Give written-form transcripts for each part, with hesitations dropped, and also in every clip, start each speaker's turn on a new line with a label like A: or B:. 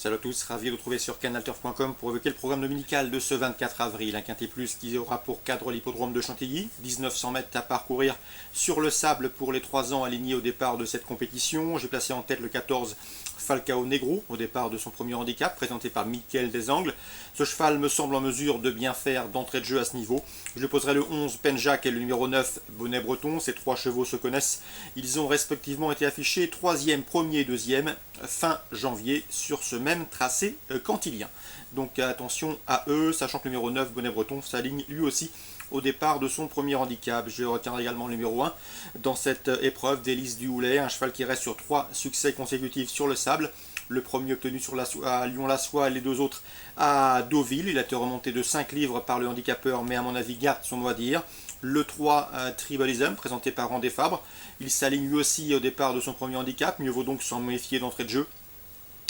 A: Salut à tous, ravi de vous retrouver sur canalturf.com pour évoquer le programme dominical de ce 24 avril. Un quintet plus qui aura pour cadre l'hippodrome de Chantilly, 1900 mètres à parcourir sur le sable pour les 3 ans alignés au départ de cette compétition. J'ai placé en tête le 14 Falcao Negro au départ de son premier handicap, présenté par Mickaël Desangles. Ce cheval me semble en mesure de bien faire d'entrée de jeu à ce niveau. Je poserai le 11 Penjac et le numéro 9 Bonnet Breton. Ces 3 chevaux se connaissent. Ils ont respectivement été affichés 3e, 1er et 2e fin janvier sur ce même tracé cantilien. Donc attention à eux, sachant que le numéro 9 Bonnet Breton s'aligne lui aussi au départ de son premier handicap. Je retiens également le numéro 1 dans cette épreuve d'Élise Duhoulet, un cheval qui reste sur 3 succès consécutifs sur le sable. Le premier obtenu à Lyon-la-Soie et les 2 autres à Deauville. Il a été remonté de 5 livres par le handicapeur, mais à mon avis garde son mot à dire. Le 3 Tribalism, présenté par Randé Fabre. Il s'aligne lui aussi au départ de son premier handicap, mieux vaut donc s'en méfier d'entrée de jeu.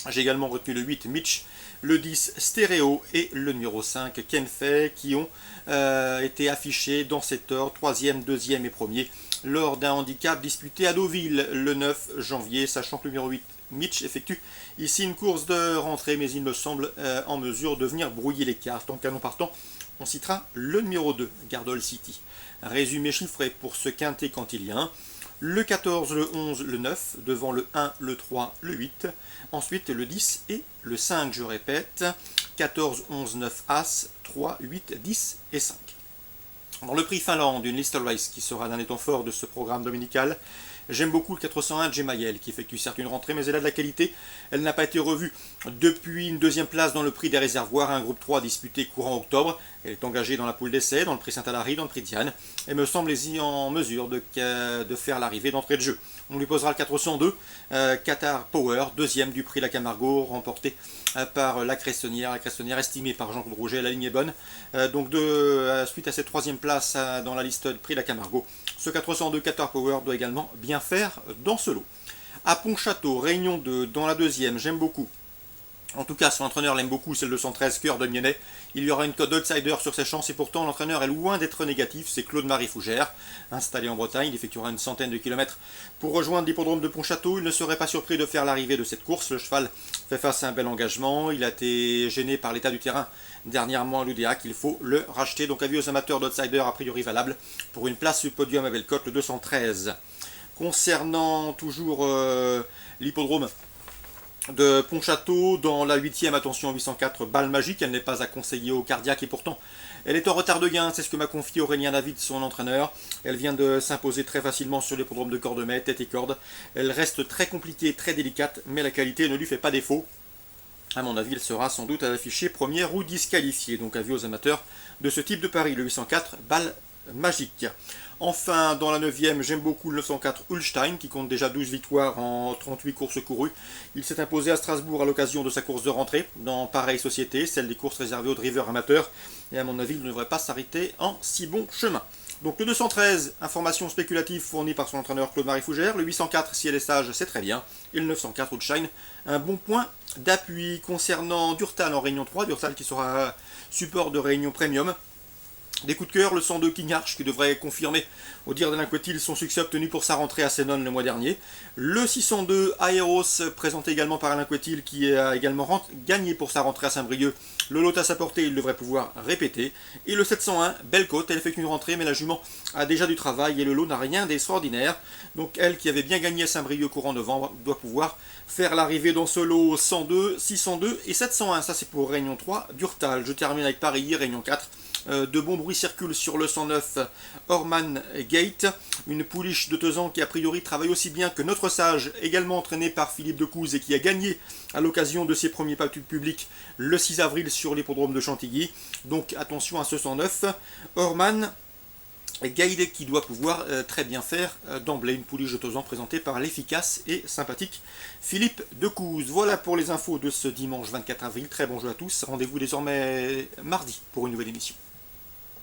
A: J'ai également retenu le 8 Mitch, le 10 Stéréo et le numéro 5 Kenfei qui ont été affichés dans cet ordre, 3e, 2e et 1er, lors d'un handicap disputé à Deauville le 9 janvier, sachant que le numéro 8 Mitch effectue ici une course de rentrée, mais il me semble en mesure de venir brouiller les cartes. En canon partant, on citera le numéro 2, Gardol City. Résumé chiffré pour ce quintet cantilien. Le 14, le 11, le 9, devant le 1, le 3, le 8. Ensuite le 10 et le 5, je répète. 14, 11, 9, As, 3, 8, 10 et 5. Dans le prix Finlande, une Listed Race qui sera l'un des temps forts de ce programme dominical. J'aime beaucoup le 401 Gemayel qui effectue certes une rentrée, mais elle a de la qualité. Elle n'a pas été revue depuis une 2e place dans le prix des réservoirs, un groupe 3 disputé courant octobre. Elle est engagée dans la poule d'essai, dans le prix Saint-Alary, dans le prix Diane, et me semble en mesure de faire l'arrivée d'entrée de jeu. On lui posera le 402 Qatar Power, 2e du prix La Camargo, remporté par la Cressonnière estimée par Jean-Claude Rouget. La ligne est bonne. Suite à cette 3e place dans la liste de prix La Camargo, ce 402 Qatar Power doit également bien faire dans ce lot. À Pontchâteau, Réunion 2, dans la 2e, j'aime beaucoup. En tout cas, son entraîneur l'aime beaucoup, c'est le 213 Cœur de Miennet. Il y aura une cote d'outsider sur ses chances et pourtant l'entraîneur est loin d'être négatif. C'est Claude-Marie Fougère, installé en Bretagne. Il effectuera une centaine de kilomètres pour rejoindre l'hippodrome de Pontchâteau. Il ne serait pas surpris de faire l'arrivée de cette course. Le cheval fait face à un bel engagement. Il a été gêné par l'état du terrain dernièrement à l'Oudéac. Il faut le racheter. Donc avis aux amateurs d'outsider a priori valable pour une place sur le podium à belle cote, le 213. Concernant toujours l'hippodrome de Pontchâteau, dans la 8e, attention 804 Balle Magique, elle n'est pas à conseiller au cardiaque et pourtant elle est en retard de gain, c'est ce que m'a confié Aurélien David, son entraîneur. Elle vient de s'imposer très facilement sur l'hippodrome de Cordemais, tête et corde. Elle reste très compliquée, très délicate, mais la qualité ne lui fait pas défaut. À mon avis, elle sera sans doute à afficher première ou disqualifiée, donc avis aux amateurs de ce type de pari, le 804 Balle Magique. Enfin, dans la 9e, j'aime beaucoup le 904 Ulstein, qui compte déjà 12 victoires en 38 courses courues. Il s'est imposé à Strasbourg à l'occasion de sa course de rentrée, dans pareille société, celle des courses réservées aux drivers amateurs. Et à mon avis, il ne devrait pas s'arrêter en si bon chemin. Donc le 213, information spéculative fournie par son entraîneur Claude-Marie Fougère. Le 804, si elle est sage, c'est très bien. Et le 904 Ulstein, un bon point d'appui. Concernant Durtal en Réunion 3, Durtal qui sera support de Réunion Premium. Des coups de cœur, le 102 King Arch qui devrait confirmer, au dire d'Alain Coetil, son succès obtenu pour sa rentrée à Sénon le mois dernier. Le 602 Aeros, présenté également par Alain Coetil, qui a également gagné pour sa rentrée à Saint-Brieuc. Le lot à sa portée, il devrait pouvoir répéter. Et le 701 Belle Côte, elle effectue une rentrée, mais la jument a déjà du travail et le lot n'a rien d'extraordinaire. Donc elle, qui avait bien gagné à Saint-Brieuc courant novembre, doit pouvoir faire l'arrivée dans ce lot 102, 602 et 701. Ça c'est pour Réunion 3, Durtal. Je termine avec Paris, Réunion 4. De bons bruits circulent sur le 109 Orman Gate, une pouliche de 2 ans qui a priori travaille aussi bien que notre sage, également entraîné par Philippe Decouze et qui a gagné à l'occasion de ses premiers pas publics le 6 avril sur l'hippodrome de Chantilly. Donc attention à ce 109 Orman Gate qui doit pouvoir très bien faire d'emblée, une pouliche de 2 ans présentée par l'efficace et sympathique Philippe Decouze. Voilà pour les infos de ce dimanche 24 avril, très bon jeu à tous, rendez-vous désormais mardi pour une nouvelle émission.